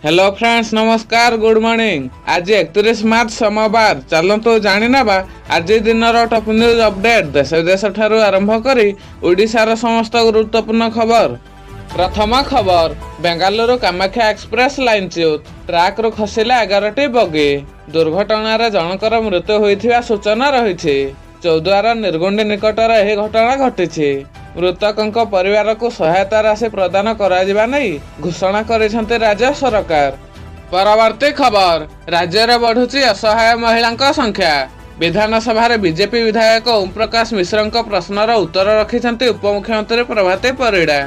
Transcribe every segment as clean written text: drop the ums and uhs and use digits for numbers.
Hello friends नमस्कार good morning आज 31 मार्च सोमवार चलतु जाना आज दिन टॉप न्यूज अपडेट देश विदेश ठारू आरंभ करी ओडिशार समस्त गुरुत्वपूर्ण खबर। प्रथम खबर बेंगालुरु कामाख्या एक्सप्रेस लाइन च्युत ट्राक रु खसिला 11टी बगी दुर्घटना जनकर मृत्यु होइथिबा सूचना रही। चौद्वार निर्गुंडी निकटर यह घटना घटी। मृतकों परिवार को सहायता राशि प्रदान करा नहीं घोषणा करिसेंते राज्य सरकार। परवर्ती खबर राज्य में बढ़ुची असहाय महिला संख्या। विधानसभा बीजेपी विधायक ओम प्रकाश मिश्र प्रश्नर उत्तर रखिंट उपमुख्यमंत्री प्रभाती परिड़ा।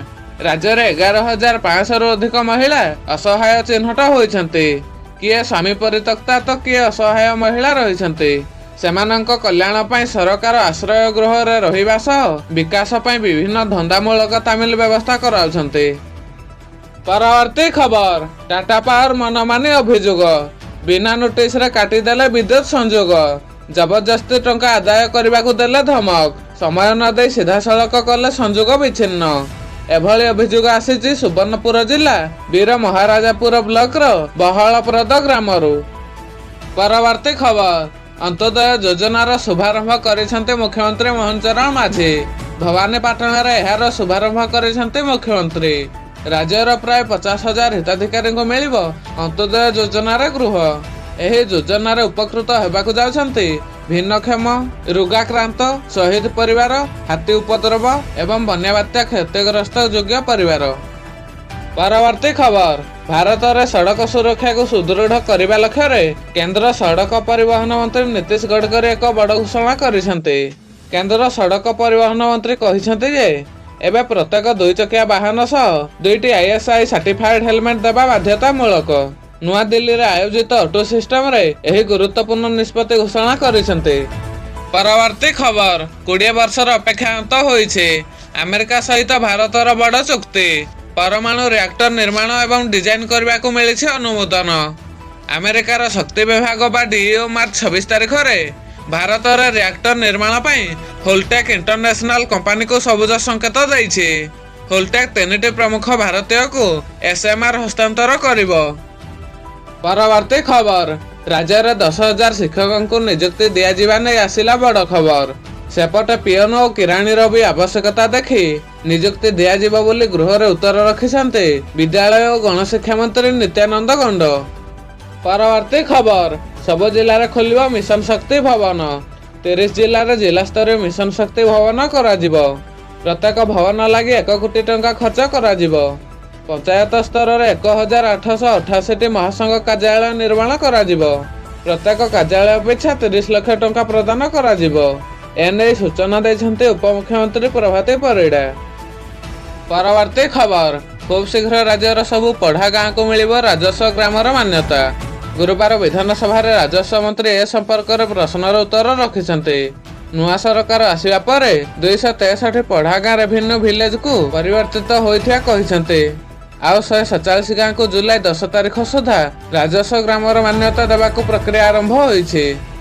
राज्य में 11,500 रु अधिक महिला असहाय चिन्हट होइछन्ते। किए स्वामी परित्यक्ता तो किए असहाय महिला रहिछन्ते। सेमानंक कल्याण पाई सरकार आश्रय गृह रे रहिबा सह विकास पाई विभिन्न धंदामूलक तामिल व्यवस्था कराउछन्ते। परवर्ती खबर टाटा पावर मनमानी अभियोग बिना नोटिस रे काटिदेले विद्युत संयोग जबरदस्ती टंका आदाय करबाकू देले धमक समय न दे सीधा सड़क कले संयोग विच्छिन्न एभली अभियोग आसीची सुवर्णपुर जिला वीर महाराजापुर ब्लॉक रो बहलप्रद ग्रामरू। परवर्ती खबर अंत्योदय योजनार शुभारंभ करिसेंते मुख्यमंत्री मोहन चरण माझी। भवानीपाटन रे एहार शुभारंभ करिसेंते मुख्यमंत्री। राज्यर प्राय 50,000 हिताधिकारी को मिलिबो अंत्योदय योजनार गृह। एही योजनार उपकृत हेबाकू जाउछन्ती भिन्नक्षम रोगाक्रांत शहीद परिवार हाथी उपद्रव एवं बन्या बात्या क्षतिग्रस्त योग्य परिवार। परवर्ती खबर भारत में सड़क सुरक्षा को सुदृढ़ करने लक्ष्य केंद्र सड़क परिवहन मंत्री नीतीश गडकरी एक बड़ घोषणा करिसेंते। केंद्र सड़क परिवहन मंत्री कहिसेंते जे एबे प्रत्येक 2 चकिया वाहन सह 2टी ISI सर्टिफाइड हेलमेट देवा बाध्यतामूलक। नुआ दिल्ली रे आयोजित ऑटो सिस्टम रे एही गुरुत्वपूर्ण निष्पत्ति घोषणा करिसेंते। परवर्ती खबर 20 वर्षर अपेक्षा अंत होइछे अमेरिका सहित भारतर बड़ चुक्ति। परमाणु रिएक्टर निर्माण एवं डिजाइन करने को मिली अनुमोदन। अमेरिकार शक्ति विभाग बा DEO मार्च 26 तारिख में भारत में रिएक्टर निर्माण पर होल्टेक इंटरनेशनल कंपनी को सबुज संकेत देइछे। होल्टेक 3टी प्रमुख भारतीय को SMR हस्तांतर करिवो। परवर्ती खबर राज्य में 10,000 शिक्षकों को नियुक्ति दिया नहीं आसिला बड़ खबर। सेपटे पियन और किराणीर भी आवश्यकता देखी नियुक्ति दिया बोली गृह रे उत्तर रखिसेंते विद्यालय और गणशिक्षा मंत्री नित्यानंद गंड। परवर्ती खबर सब जिले में खोलिबो मिशन शक्ति भवन। 30 जिले में जिला स्तरीय मिशन शक्ति भवन कराजिबो। प्रत्येक भवन लगी 1 कोटी टंका खर्च कराजिबो। पंचायत स्तर में 1,888 महासंघ कार्यालय निर्माण कराजिबो। प्रत्येक कार्यालय पिछा 30 लाख टंका प्रदान कराजिबो। एने सूचना देते उपमुख्यमंत्री प्रभाती परिड़ा। परवर्ती खबर खूब शीघ्र राज्यर सबु पढ़ा गाँ को मिलिबो राजस्व ग्रामर मान्यता। गुरुवार विधानसभा राजस्व मंत्री ए संपर्क में प्रश्नर उत्तर रखिसेंते। नुआ सरकार आसिबा परे 263 पढ़ा गाँ रेभिन्यू विलेज को परिवर्तित होइथिया कहिसेंते। आउ 147 गाँ को जुलाई 10 तारिख सुधा राजस्व ग्रामर मान्यता देबाकू प्रक्रिया आरंभ होइछे।